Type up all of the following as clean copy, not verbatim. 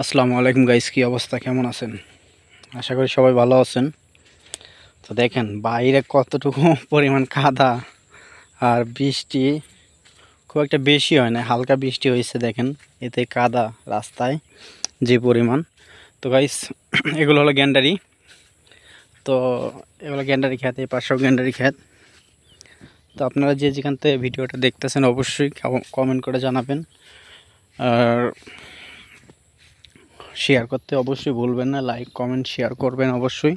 আসসালামু আলাইকুম গাইস, কি অবস্থা, কেমন আছেন? আশা করি সবাই ভালো আছেন। তো দেখেন বাইরে কতটুকু পরিমাণ কাদা আর বৃষ্টি খুব একটা বেশি হয় না, হালকা বৃষ্টি হয়েছে। দেখেন এতে কাদা রাস্তায় যে পরিমাণ। তো গাইস এগুলো হলো গ্যান্ডারি। তো এগুলো গ্যান্ডারি খ্যাত, এই পাশেও গ্যান্ডারি খ্যাত। তো আপনারা যে যেখান থেকে ভিডিওটা দেখতেছেন অবশ্যই কমেন্ট করে জানাবেন, আর শেয়ার করতে অবশ্যই ভুলবেন না। লাইক কমেন্ট শেয়ার করবেন অবশ্যই।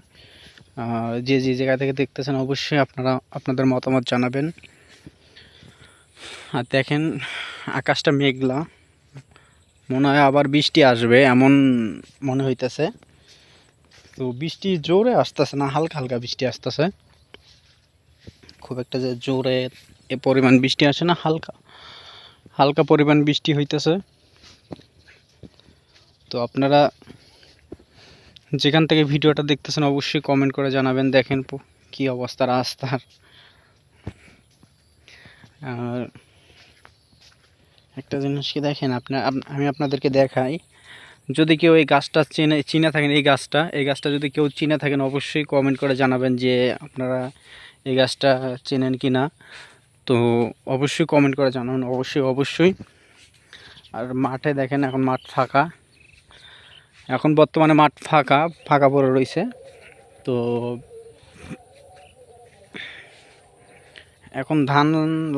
যে যে জায়গা থেকে দেখতেছেন অবশ্যই আপনারা আপনাদের মতামত জানাবেন। আর দেখেন আকাশটা মেঘলা, মনে হয় আবার বৃষ্টি আসবে এমন মনে হইতেছে। তো বৃষ্টি জোরে আসতেছে না, হালকা হালকা বৃষ্টি আসতেছে, খুব একটা যে জোরে এ পরিমাণ বৃষ্টি আসে না, হালকা হালকা পরিমাণ বৃষ্টি হইতেছে। তো আপনারা যেখান থেকে ভিডিওটা দেখতেছেন অবশ্যই কমেন্ট করে জানাবেন। দেখেন কি অবস্থা রাস্তার। আর একটা জিনিস কি দেখেন, আমি আপনাদেরকে দেখাই, যদি কেউ এই গাছটা চিনে থাকেন, এই গাছটা যদি কেউ চিনে থাকেন অবশ্যই কমেন্ট করে জানাবেন যে আপনারা এই গাছটা চেনেন কি না। তো অবশ্যই কমেন্ট করে জানাবেন, অবশ্যই অবশ্যই। আর মাঠে দেখেন এখন মাঠ ফাঁকা, এখন বর্তমানে মাঠ ফাঁকা ফাঁকা পড়ে রয়েছে। তো এখন ধান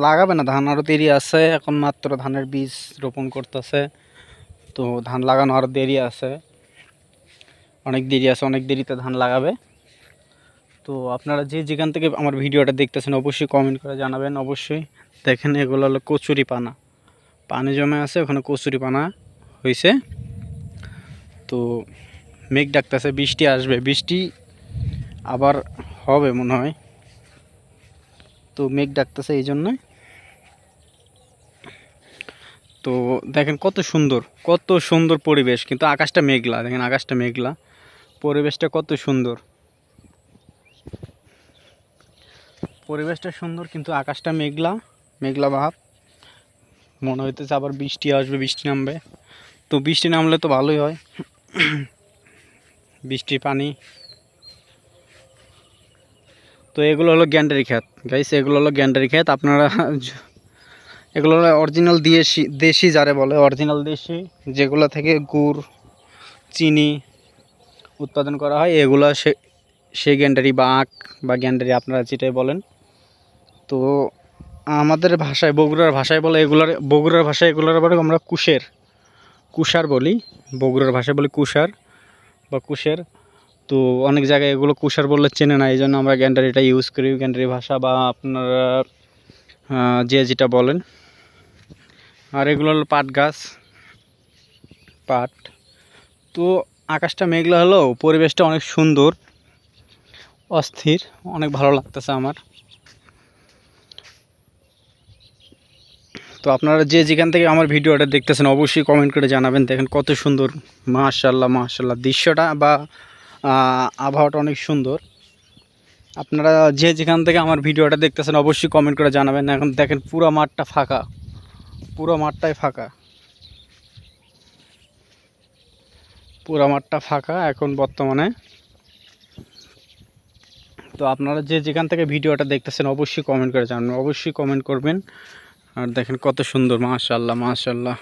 লাগাবে না, ধান আরও দেরি আছে, এখন মাত্র ধানের বীজ রোপণ করতেছে। তো ধান লাগানো আরও দেরি আছে, অনেক দেরি আছে, অনেক দেরিতে ধান লাগাবে। তো আপনারা যে যেখান থেকে আমার ভিডিওটা দেখতেছেন অবশ্যই কমেন্ট করে জানাবেন অবশ্যই। দেখেন এগুলো হলো কচুরি পানা, পানি জমে আছে, ওখানে কচুরি পানা হয়েছে। তো মেঘ ডাকতেছে, বৃষ্টি আসবে, বৃষ্টি আবার হবে মনে হয়। তো মেঘ ডাকতেছে এই জন্যই। তো দেখেন কত সুন্দর পরিবেশ, কিন্তু আকাশটা মেঘলা। দেখেন আকাশটা মেঘলা, পরিবেশটা কত সুন্দর, পরিবেশটা সুন্দর কিন্তু আকাশটা মেঘলা মেঘলা ভাব। মনে হইতেছে আবার বৃষ্টি আসবে, বৃষ্টি নামবে। তো বৃষ্টি নামলে তো ভালোই হয়, বৃষ্টির পানি। তো এগুলো হলো গ্যান্ডারি ক্ষেত গাইস, এগুলো হলো গ্যান্ডারি ক্ষেত। আপনারা এগুলো হলো অরিজিনাল দেশি যারে বলে, অরিজিনাল দেশি, যেগুলো থেকে গুড় চিনি উৎপাদন করা হয়, এগুলো সেই গ্যান্ডারি বা আখ বা গ্যান্ডারি আপনারা যেটাই বলেন। তো আমাদের ভাষায়, বগুড়ার ভাষায় বলে এগুলার, বগুড়ার ভাষায় এগুলোর আবার আমরা কুষার বলি, বগুড়ার ভাষায় বলি কুষার বা কুশের। তো অনেক জায়গায় এগুলো কুষার বললে চেনে না, এই জন্য আমরা গ্যান্ডারিটা ইউজ করি, গ্যান্ডারি ভাষা বা আপনারা যে যেটা বলেন। আর এগুলো হলো পাট গাছ, পাট। তো আকাশটা মেঘলা হলেও পরিবেশটা অনেক সুন্দর, অস্থির, অনেক ভালো লাগতেছে আমার। তো আপনারা যে যেখান থেকে আমার ভিডিওটা দেখতেছেন অবশ্যই কমেন্ট করে জানাবেন। দেখেন কত সুন্দর, মাশাআল্লাহ মাশাআল্লাহ, দৃশ্যটা বা আবহাওয়াটা অনেক সুন্দর। আপনারা যে যেখান থেকে আমার ভিডিওটা দেখতেছেন অবশ্যই কমেন্ট করে জানাবেন। এখন দেখেন পুরো মাঠটা ফাঁকা, পুরো মাঠটাই ফাঁকা, পুরো মাঠটা ফাঁকা এখন বর্তমানে। তো আপনারা যে যেখান থেকে ভিডিওটা দেখতেছেন অবশ্যই কমেন্ট করে জানাবেন, অবশ্যই কমেন্ট করবেন। আর দেখেন কত সুন্দর, মাশাআল্লাহ মাশাআল্লাহ।